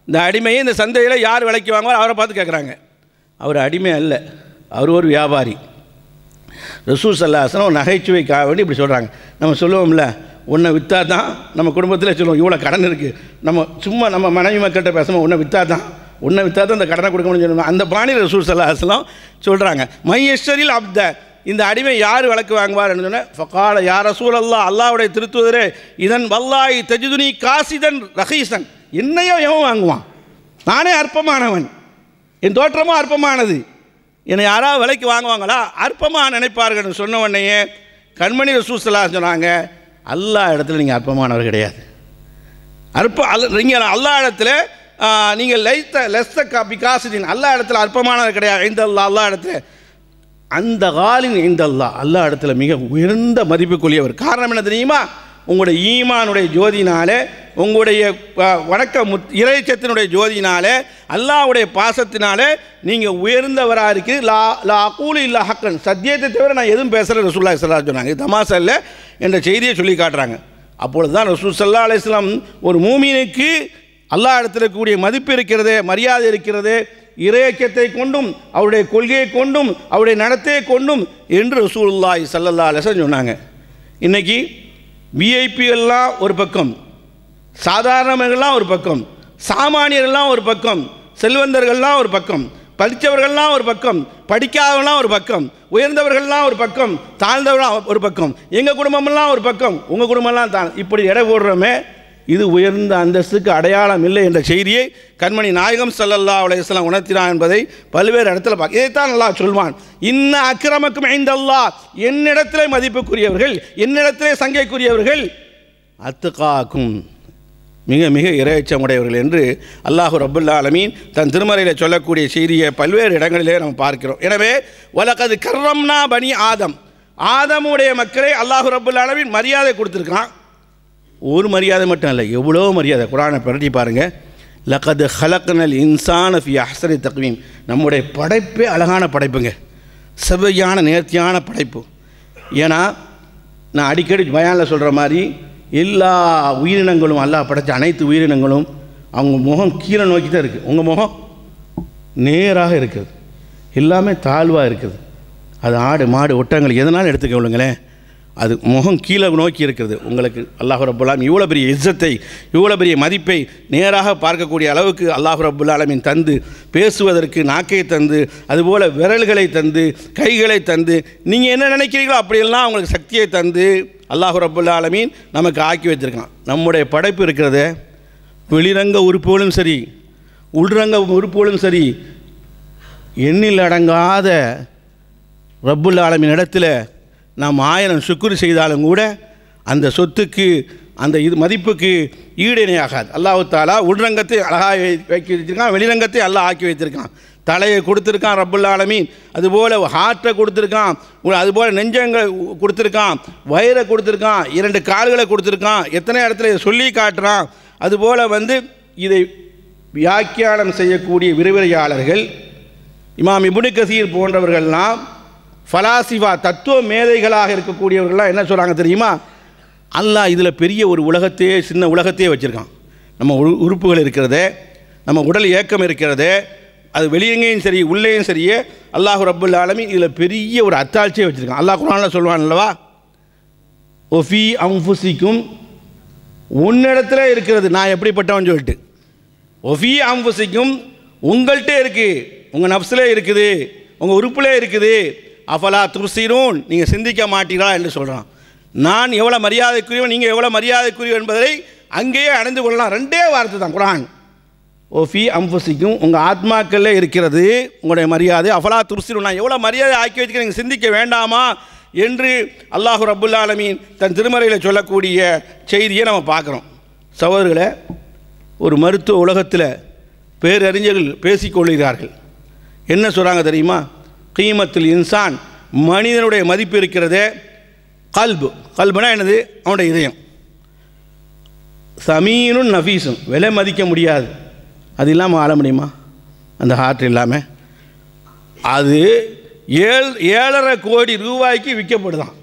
இந்த அடிமையை இந்த சந்தையில் யார் விலைக்கு வாங்குவார், அவரை பார்த்து கேட்குறாங்க. அவர் அடிமை அல்ல, அவர் ஒரு வியாபாரி. ரசூல் ஸல்லல்லாஹு அலைஹி வஸல்லம் நகைச்சுவைக்காக வேண்டி இப்படி சொல்கிறாங்க. நம்ம சொல்லுவோம்ல, உன்னை விற்றா தான், நம்ம குடும்பத்தில் சொல்லுவோம் இவ்வளோ கடன் இருக்குது, நம்ம சும்மா நம்ம மனைவி மக்கள்கிட்ட பேசுவோம், உன்னை விற்றா தான் அந்த கடனை கொடுக்க முடியும்னு சொல்லுவோம். அந்த பாணியில் ரசூல் ஸல்லல்லாஹு அலைஹி வஸல்லம் சொல்கிறாங்க, மையஷரில் அப்த, இந்த அடிமை யார் விளக்கு வாங்குவார் என்று சொன்ன ஃபகால யா ரசூலல்லாஹ், அல்லாஹ்வுடைய திருத்துவதரே, இதன் வல்லாஹி தஜிதுனி காசிதன் ரஹீசன், என்னையோ எவன் வாங்குவான், நானே அற்பமானவன், என் தோற்றமும் அற்பமானது, என்னை யாராவது விலைக்கு வாங்குவாங்களா, அற்பமாக நினைப்பார்கள். சொன்ன உடனேயே கண்மணி ரசூல் ஸல்லல்லாஹு அலைஹி வஸல்லம் சொன்னாங்க, அல்லாஹ் இடத்துல நீங்கள் அற்பமானவர் கிடையாது. நீங்கள் அல்லாஹ் இடத்துல நீங்கள் லெஸ்த காப்பி காசுதீன், அல்லாஹ் இடத்துல அற்பமானவர் கிடையாது. இந்த அல்லாஹ் இடத்துல அந்த காலின் இந்த அல்லாஹ் இடத்துல மிக உயர்ந்த மதிப்புக்குரியவர். காரணம் என்ன தெரியுமா, உங்களுடைய ஈமானுடைய ஜோதினாலே, உங்களுடைய வணக்க இறைச்சத்தினுடைய ஜோதினாலே, அல்லாஹ்வுடைய பாசத்தினாலே நீங்கள் உயர்ந்தவராக இருக்கு. லா அகூலு இல்லா ஹக்கன், சத்தியத்தை தவிர நான் எதுவும் பேசுகிறேன் ரசூலுல்லாஹி ஸல்லல்லாஹு அலைஹி வஸல்லம் சொன்னாங்க. இது தமாசா இல்லை என்ற செய்தியை சொல்லி காட்டுறாங்க. அப்பொழுது தான் ரசூல் ஸல்லல்லாஹு அலைஹி வஸல்லம் ஒரு மூமினுக்கு அல்லாஹ் இடத்துல கூடிய மதிப்பு இருக்கிறது, மரியாதை இருக்கிறது, இறையச்சத்தை கொண்டும் அவருடைய கொள்கையை கொண்டும் அவருடைய நடத்தையை கொண்டும் என்று ரசூலுல்லாஹி ஸல்லல்லாஹு அலைஹி வஸல்லம் சொன்னாங்க. இன்றைக்கி விஐபிகள்லாம் ஒரு பக்கம், சாதாரணவர்கள்லாம் ஒரு பக்கம், சாமானியர்கள்லாம் ஒரு பக்கம், செல்வந்தர்கள்லாம் ஒரு பக்கம், படித்தவர்கள்லாம் ஒரு பக்கம், படிக்காதவர்கள்லாம் ஒரு பக்கம், உயர்ந்தவர்கள்லாம் ஒரு பக்கம், தாழ்ந்தவர்களாம் ஒரு பக்கம், எங்கள் குடும்பமெல்லாம் ஒரு பக்கம், உங்கள் குடும்பம்லாம் தான், இப்படி எடை போடுறோமே, இது உயர்ந்த அந்தஸ்துக்கு அடையாளம் இல்லை என்ற செய்தியை கண்மணி நாயகம் ஸல்லல்லாஹு அலைஹி வஸல்லம் உணர்த்தினார் என்பதை பல்வேறு இடத்துல பார்க்க. இதைத்தான் அல்லாஹ் சொல்வான், இன்ன அக்ரமக்கும் இன்தல்லாஹ், என்னிடத்திலே மதிப்புக்குரியவர்கள், என்னிடத்திலே சங்கைக்குரியவர்கள், அத்துகாக்கும், மிக மிக இறையச்சமுடையவர்கள் என்று அல்லாஹு ரப்புல் ஆலமீன் தன் திருமறையில் சொல்லக்கூடிய செய்தியை பல்வேறு இடங்களிலே நம்ம பார்க்கிறோம். எனவே வலகது கர்ரம்னா பனி ஆதம், ஆதமுடைய மக்களை அல்லாஹு ரப்புல் ஆலமீன் மரியாதை கொடுத்துருக்கான். ஒரு மரியாதை மட்டும் இல்லை, எவ்வளோ மரியாதை. குர்ஆனை பரட்டி பாருங்கள், லகது ஹலக்னல் இன்சான ஃபி அஹ்ஸனி தக்வீம், நம்முடைய படைப்பே அழகான படைப்புங்க, செவ்வையான நேர்த்தியான படைப்பு. ஏன்னா நான் அடிக்கடி பயானில் சொல்கிற மாதிரி எல்லா உயிரினங்களும், அல்லாஹ் படைத்த அனைத்து உயிரினங்களும் அவங்க முகம் கீழே நோக்கி தான் இருக்குது, உங்கள் முகம் நேராக இருக்குது, எல்லாமே தாழ்வாக இருக்குது. அது ஆடு மாடு ஒட்டங்கள் எதனாலும் எடுத்துக்கொள்ளுங்களேன், அது முகம் கீழே நோக்கி இருக்கிறது. உங்களுக்கு அல்லாஹ் ரப்புல் ஆலமீன் இவ்வளோ பெரிய இஸ்ஸத்தை, இவ்வளோ பெரிய மதிப்பை நேராக பார்க்கக்கூடிய அளவுக்கு அல்லாஹ் ரப்புல் ஆலமீன் தந்து, பேசுவதற்கு நாக்கை தந்து, அதுபோல் விரல்களை தந்து, கைகளை தந்து, நீங்கள் என்ன நினைக்கிறீங்களோ அப்படியெல்லாம் அவங்களுக்கு சக்தியை தந்து அல்லாஹ் ரப்புல் ஆலமீன் நமக்கு ஆக்கி வச்சுருக்கான். நம்முடைய படைப்பு இருக்கிறத வெளிரங்க உறுப்புகளும் சரி, உள்ரங்க உறுப்புகளும் சரி, எண்ணில் அடங்காத ரப்புல் ஆலமீன் இடத்துல நாம் 1000 சுக்குரு செய்தாலும் கூட அந்த சொத்துக்கு, அந்த மதிப்புக்கு ஈடிணையாகாது. அல்லாஹ் தஆலா உள்ரங்கத்தை அழகாக வைக்க வச்சிருக்கான், வெளிரங்கத்தை அல்லாஹ் ஆக்கி வைத்திருக்கான். தலையை கொடுத்துருக்கான் ரப்புல் ஆலமீன், அதுபோல் ஹார்ட்டை கொடுத்துருக்கான், அதுபோல் நெஞ்சங்களை கொடுத்துருக்கான், வயிறை கொடுத்துருக்கான், 2 கால்களை கொடுத்துருக்கான், எத்தனை இடத்துல சொல்லி காட்டுறான். அதுபோல் இதை வியாக்கியானம் செய்யக்கூடிய விரிவுரையாளர்கள் இமாம் இப்னு கசீர் போன்றவர்கள்லாம் ஃபலாசிஃபா தத்துவ மேதைகளாக இருக்கக்கூடியவர்கள்லாம் என்ன சொல்கிறாங்க தெரியுமா? அல்லாஹ் இதில் பெரிய ஒரு உலகத்தையே, சின்ன உலகத்தையே வச்சுருக்கான். நம்ம உறுப்புகள் இருக்கிறதே, நம்ம உடல் இயக்கம் இருக்கிறதே, அது வெளியேயும் சரி உள்ளேயும் சரியே அல்லாஹ் ரப்புல் ஆலமீன் இதில் பெரிய ஒரு அத்தாட்சியை வச்சுருக்கான். அல்லாஹ் குர்ஆனில் சொல்லுவான் அல்லவா, ஒஃபி அன்ஃபுசிக்கும், உன்னிடத்துல இருக்கிறது நான் எப்படிப்பட்டவன் சொல்லிட்டு, ஒஃபி அன்ஃபுசிக்கும் உங்கள்கிட்ட இருக்குது, உங்கள் நஃப்ஸில் இருக்குது, உங்கள் உறுப்பில் இருக்குது, அஃபலா துப்சிரூன் நீங்கள் சிந்திக்க மாட்டீர்களா என்று சொல்கிறான். நான் எவ்வளோ மரியாதைக்குரியவன், நீங்கள் எவ்வளோ மரியாதைக்குரியவன் என்பதை அங்கேயே அடைந்து கொள்ளலாம். ரெண்டே வார்த்தை தான் குர்ஆன். ஓஃபி அம்புசிக்கும் உங்கள் ஆத்மாக்களில் இருக்கிறது உங்களுடைய மரியாதை. அஃபலா துப்சிரூன் நான் எவ்வளோ மரியாதை ஆக்கி வச்சுக்க நீங்கள் சிந்திக்க வேண்டாமா என்று அல்லாஹ் ரப்புல் ஆலமீன் தன் திருமறையில் சொல்லக்கூடிய செய்தியை நம்ம பார்க்குறோம். சகோதரர்களே, ஒரு மருத்துவ உலகத்தில் பேரறிஞர்கள் பேசிக்கொள்கிறார்கள். என்ன சொல்கிறாங்க தெரியுமா? கீமத்துல் இன்சான், மனிதனுடைய மதிப்பு இருக்கிறதே, கல்புனா என்னது? அவனுடைய இதயம். சமீனும் நஃபீஸும், விலை மதிக்க முடியாது. அது இல்லாமல் ஆள முடியுமா? அந்த ஹார்ட் இல்லாமல் அது 7.5 கோடி ரூபாய்க்கு விற்கப்படுதான்.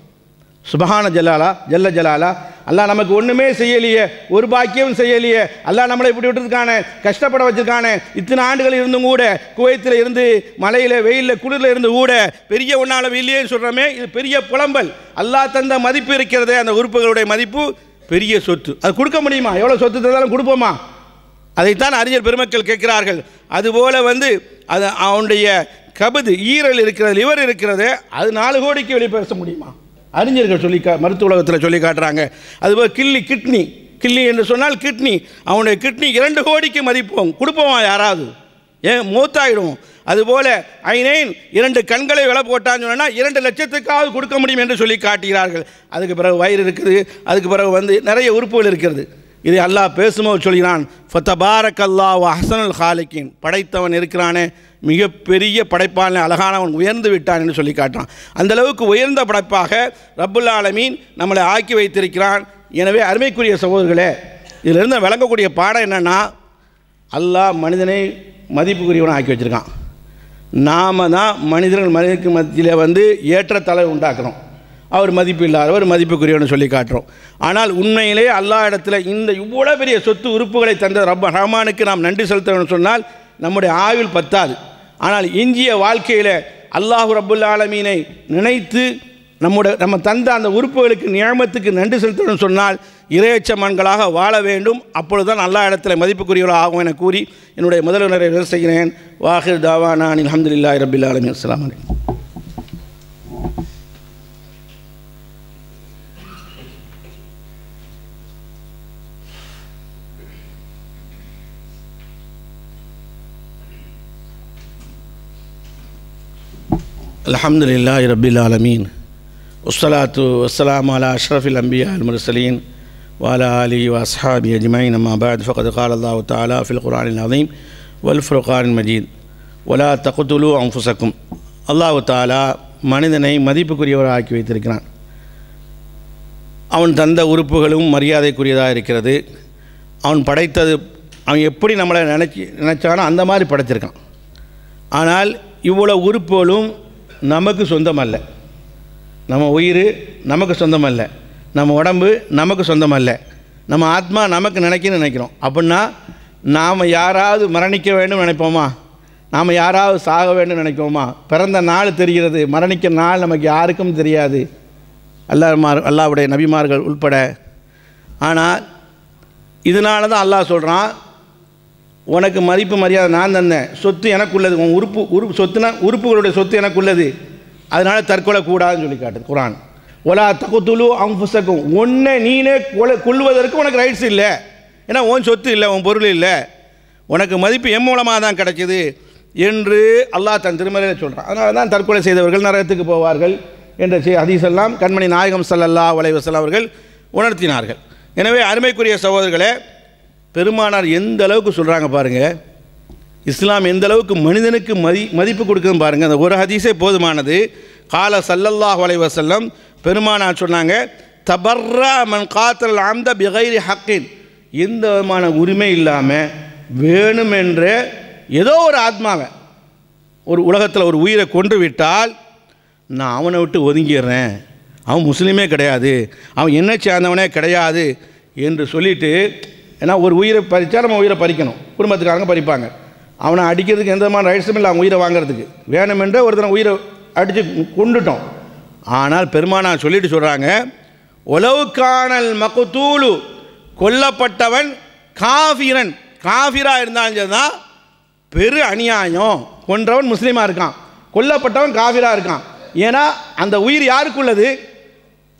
சுபஹான ஜல்ல ஜலாலா. அல்லாஹ் நமக்கு ஒன்றுமே செய்யலையே, ஒரு பாக்கியம் செய்யலையே, அல்லாஹ் நம்மளை இப்படி விட்டுருக்கானே, கஷ்டப்பட வச்சுருக்கானே, இத்தனை ஆண்டுகள் இருந்தும் கூட, குவைத்தில் இருந்து மலையில் வெயிலில் குளிரில் இருந்து கூட பெரிய ஒன்றால் இல்லையேன்னு சொல்கிறோமே, இது பெரிய புலம்பல். அல்லாஹ் தந்த மதிப்பு இருக்கிறதே, அந்த உறுப்புகளுடைய மதிப்பு பெரிய சொத்து. அது கொடுக்க முடியுமா? எவ்வளோ சொத்து தந்தாலும் கொடுப்போமா? அதைத்தான் அறிஞர் பெருமக்கள் கேட்கிறார்கள். அதுபோல் அது அவனுடைய கபது, ஈரல் இருக்கிறது, லிவர் இருக்கிறது, அது 4 கோடிக்கு வெளியே பேச முடியுமா? அறிஞர்கள் மருத்துவ உலகத்தில் சொல்லி காட்டுறாங்க. அதுபோல் கிட்னி என்று சொன்னால் கிட்னி, அவனுடைய கிட்னி 2 கோடிக்கு மதிப்போம். கொடுப்போமா யாராவது? ஏன் மூத்தாயிடும். அதுபோல் ஐநைன் 2 கண்களை விலை போட்டான்னு சொன்னால் 2 லட்சத்துக்காவது கொடுக்க முடியும் என்று சொல்லி காட்டுகிறார்கள். அதுக்கு பிறகு வயிறு இருக்குது, அதுக்கு பிறகு நிறைய உறுப்புகள் இருக்கிறது. இதை அல்லாஹ் பேசும்போது சொல்கிறான், ஃபதபாரக்கல்லாஹு அஹ்ஸனுல் காலிகீன், படைத்தவன் இருக்கிறானே மிகப்பெரிய படைப்பான அழகானவன் உயர்ந்து விட்டான் என்று சொல்லி காட்டுறான். அந்தளவுக்கு உயர்ந்த படைப்பாக ரப்புல் ஆலமீன் நம்மளை ஆக்கி வைத்திருக்கிறான். எனவே அருமைக்குரிய சகோதரர்களே, இதிலிருந்து விளங்கக்கூடிய பாடம் என்னென்னா, அல்லாஹ் மனிதனை மதிப்புக்குரியவனை ஆக்கி வச்சுருக்கான். நாம் தான் மனிதனுக்கு மத்தியில் ஏற்றத்தாழ்வு உண்டாக்குறோம். அவர் மதிப்பு இல்லாதவர், மதிப்புக்குரியவன்னு சொல்லி காட்டுறோம். ஆனால் உண்மையிலே அல்லாஹ் இடத்துல இந்த இவ்வளோ பெரிய சொத்து உறுப்புகளை தந்த ரஹ்மானுக்கு நாம் நன்றி செலுத்தணும்னு சொன்னால் நம்முடைய ஆயுள் பத்தாது. ஆனால் எஞ்சிய வாழ்க்கையில் அல்லாஹ் ரப்புல் ஆலமீனை நினைத்து நம்ம தந்த அந்த உறுப்புகளுக்கு நியமத்துக்கு நன்றி செலுத்தணும்னு சொன்னால் இறையச்சமான்களாக வாழ வேண்டும். அப்பொழுதுதான் அல்லாஹ் இடத்துல மதிப்புக்குரியவர்களாக ஆகும் என கூறி என்னுடைய முதல் நிறைவு செய்கிறேன். வாஹிர் தாவானா அல்ஹம்துலில்லாஹி ரப்பில் ஆலமீன். அஸ்ஸலாமு அலைக்கும். அல்ஹம்துலில்லாஹி ரப்பில் ஆலமீன். வஸ்ஸலாத்து வஸ்ஸலாமு அலா அஷ்ரஃபில் அன்பியா வல் முர்சலீன் வ அலா ஆலிஹி வ அஸ்ஹாபிஹி அஜ்மஈன். அம்மா பஅத். ஃபகத் கால அல்லாஹு தஆலா ஃபில் குர்ஆனில் அஸீம் வல் ஃபுர்கானில் மஜீத் வலா தக்துலு அன்ஃபுஸக்கும். அல்லாஹு தஆலா மனிதனை மதிப்புக்குரியவராக ஆக்கி வைத்திருக்கிறான். அவன் தந்த உறுப்புகளும் மரியாதைக்குரியதாக இருக்கிறது. அவன் படைத்தது, அவன் எப்படி நம்மளை நினச்சானோ அந்த மாதிரி படைச்சிருக்கான். ஆனால் இவ்வளோ உறுப்புகளும் நமக்கு சொந்தமல்ல. நம்ம உயிர் நமக்கு சொந்தமல்ல, நம்ம உடம்பு நமக்கு சொந்தமல்ல, நம்ம ஆத்மா நமக்கு நினைக்கிறோம். அப்படின்னா நாம் யாராவது மரணிக்க வேண்டும் நினைப்போமா? நாம் யாராவது சாக வேண்டும் நினைப்போமா? பிறந்த நாள் தெரிகிறது, மரணிக்க நாள் நமக்கு யாருக்கும் தெரியாது, அல்லாஹ்வுடைய நபிமார்கள் உட்பட. ஆனால் இதனால தான் அல்லாஹ் சொல்கிறான், உனக்கு மதிப்பு மரியாதை நான் தந்தேன், சொத்து எனக்குள்ளது, உன் உறுப்பு சொத்துனா உறுப்புகளுடைய சொத்து எனக்குள்ளது, அதனால் தற்கொலை கூடாதுன்னு சொல்லி காட்டுது குர்ஆன். ஒலா தகுத்துலு அன்ஃபுஸக்கும், ஒன்றை நீனே கொள்வதற்கு உனக்கு ரைட்ஸ் இல்லை. ஏன்னா உன் சொத்து இல்லை, உன் பொருள் இல்லை, உனக்கு மதிப்பு என் மூலமாக தான் கிடைக்கிது என்று அல்லாஹ் தன் திருமறையில் சொல்கிறான். அதனால தான் தற்கொலை செய்தவர்கள் நரகத்துக்கு போவார்கள் என்ற ஹதீஸெல்லாம் கண்மணி நாயகம் ஸல்லல்லாஹு அலைஹி வஸல்லம் அவர்கள் உணர்த்தினார்கள். எனவே அருமைக்குரிய சகோதரர்களே, பெருமானார் எந்த அளவுக்கு சொல்கிறாங்க பாருங்கள், இஸ்லாம் எந்த அளவுக்கு மனிதனுக்கு மதிப்பு கொடுக்குதுன்னு பாருங்கள். அந்த ஒரு ஹதீஸே போதுமானது. கால ஸல்லல்லாஹு அலைஹி வஸல்லம் பெருமானார் சொன்னாங்க, தபர்ரா மன் காத்தல் அம்த பிகைரி ஹக்கின், எந்த விதமான உரிமை இல்லாமல் வேணுமென்றே ஏதோ ஒரு ஆத்மாவை ஒரு உலகத்தில் ஒரு உயிரை கொன்று விட்டால் நான் அவனை விட்டு ஒதுங்கிடுறேன், அவன் முஸ்லீமே கிடையாது, அவன் என்ன சேர்ந்தவனே கிடையாது என்று சொல்லிவிட்டு, ஏன்னா ஒரு உயிரை பறித்தா நம்ம உயிரை பறிக்கணும், குடும்பத்துக்காரங்க பறிப்பாங்க, அவனை அடிக்கிறதுக்கு எந்த விதமான ரைட்ஸும் இல்லை, அவன் உயிரை வாங்கிறதுக்கு. வேணுமென்றே ஒருத்தனை உயிரை அடித்து கொண்டுட்டோம். ஆனால் பெருமானார் சொல்லிட்டு சொல்கிறாங்க, ஒலவுக்கானல் மக்குதூலு, கொல்லப்பட்டவன் காஃபிரன், காஃபிராக இருந்தாலும் சரிதான், பெரு அநியாயம். கொன்றவன் முஸ்லீமாக இருக்கான், கொல்லப்பட்டவன் காஃபிராக இருக்கான். ஏன்னா அந்த உயிர் யாருக்குள்ளது?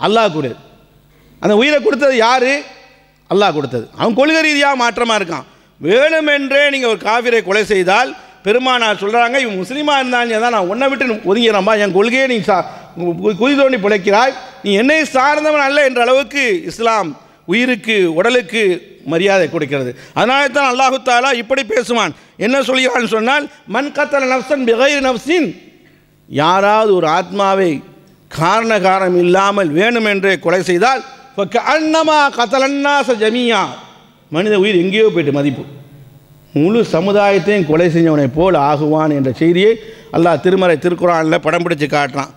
அல்லாஹ் கூடது. அந்த உயிரை கொடுத்தது யார்? அல்லாஹ் கொடுத்தது. அவன் கொள்கை ரீதியாக மாற்றமாக இருக்கான். வேணுமென்றே நீங்கள் ஒரு காஃபிரை கொலை செய்தால் பெருமானார் சொல்கிறாங்க, இவன் முஸ்லீமாக இருந்தாலும் தான் நான் உன்னை விட்டு ஒதுங்கிறம்மா, என் கொள்கையை நீ குதி தோண்டி பிழைக்கிறாய், நீ என்னை சார்ந்தவன் அல்ல என்ற அளவுக்கு இஸ்லாம் உயிருக்கு உடலுக்கு மரியாதை கொடுக்கிறது. அதனால தான் அல்லாஹு தாலா இப்படி பேசுவான். என்ன சொல்கிறான்னு சொன்னால், மன் கத்தல நஃப்ஸன் பிகைரி நஃப்ஸின், யாராவது ஒரு ஆத்மாவை காரணம் இல்லாமல் வேணுமென்றே கொலை செய்தால் ஃபக்கஅன்னமா கத்தலன்னாஸ ஜமீஆ, மனித உயிர் எங்கேயோ போய்ட்டு மதிப்பு, முழு சமுதாயத்தையும் கொலை செஞ்சவனை போல் ஆகுவான் என்ற செய்தியை அல்லாஹ் திருமறை திருக்குர்ஆனில் படம் பிடிச்சு காட்டுறான்.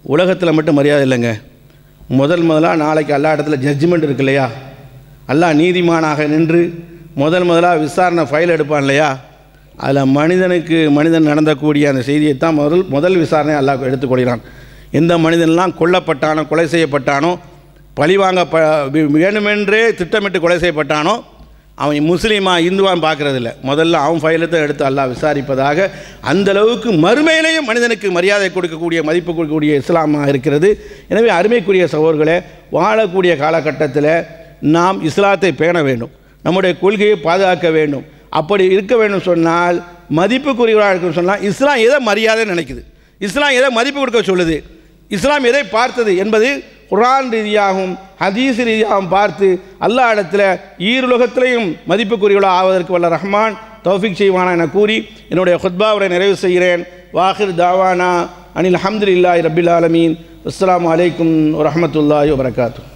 உலகத்தில் மட்டும் மரியாதை இல்லைங்க, முதலாக நாளைக்கு அல்லா இடத்துல ஜட்ஜ்மெண்ட் இருக்கு இல்லையா, அல்லாஹ் நீதிமானாக நின்று முதலாக விசாரணை ஃபைல் எடுப்பான் இல்லையா, அதில் மனிதன் நடந்தக்கூடிய அந்த செய்தியை தான் முதல் விசாரணை அல்லாஹ் எடுத்துக்கொள்கிறான். எந்த மனிதன்லாம் கொல்லப்பட்டானோ, கொலை செய்யப்பட்டானோ, பழிவாங்க வேணுமென்றே திட்டமிட்டு கொலை செய்யப்பட்டானோ, அவன் முஸ்லீமா இந்துவான் பார்க்குறதில்ல, முதல்ல அவன் ஃபைலத்தை எடுத்து அல்லாஹ் விசாரிப்பதாக. அந்தளவுக்கு மறுமையிலேயும் மனிதனுக்கு மரியாதை கொடுக்கக்கூடிய, மதிப்பு கொடுக்கக்கூடிய இஸ்லாமாக இருக்கிறது. எனவே அருமைக்குரிய சகோதரர்களே, வாழக்கூடிய காலகட்டத்தில் நாம் இஸ்லாத்தை பேண வேண்டும், நம்முடைய கொள்கையை பாதுகாக்க வேண்டும். அப்படி இருக்க வேண்டும் சொன்னால், மதிப்புக்குரியவராக இருக்குன்னு சொன்னால், இஸ்லாம் எதை மரியாதை நினைக்குது, இஸ்லாம் எதை மதிப்பு கொடுக்க சொல்லுது, இஸ்லாம் எதை பார்த்தது என்பது குர்ஆன் ரீதியாகவும் ஹதீஸ் ரீதியாகவும் பார்த்து அல்லாஹ் இடத்துல ஈருலகத்திலையும் மதிப்புக்குரியவர்களாக ஆவதற்கு வல்ல ரஹ்மான் தௌஃபீக் செய்வானா என கூறி என்னுடைய குத்பாவை நிறைவு செய்கிறேன். வாஹிர் தாவானா அனில் அல்ஹம்துலில்லாஹி ரப்பில் ஆலமீன். அஸ்ஸலாமு அலைக்கும் வரஹ்மத்துல்லாஹி வபரகாத்துஹு.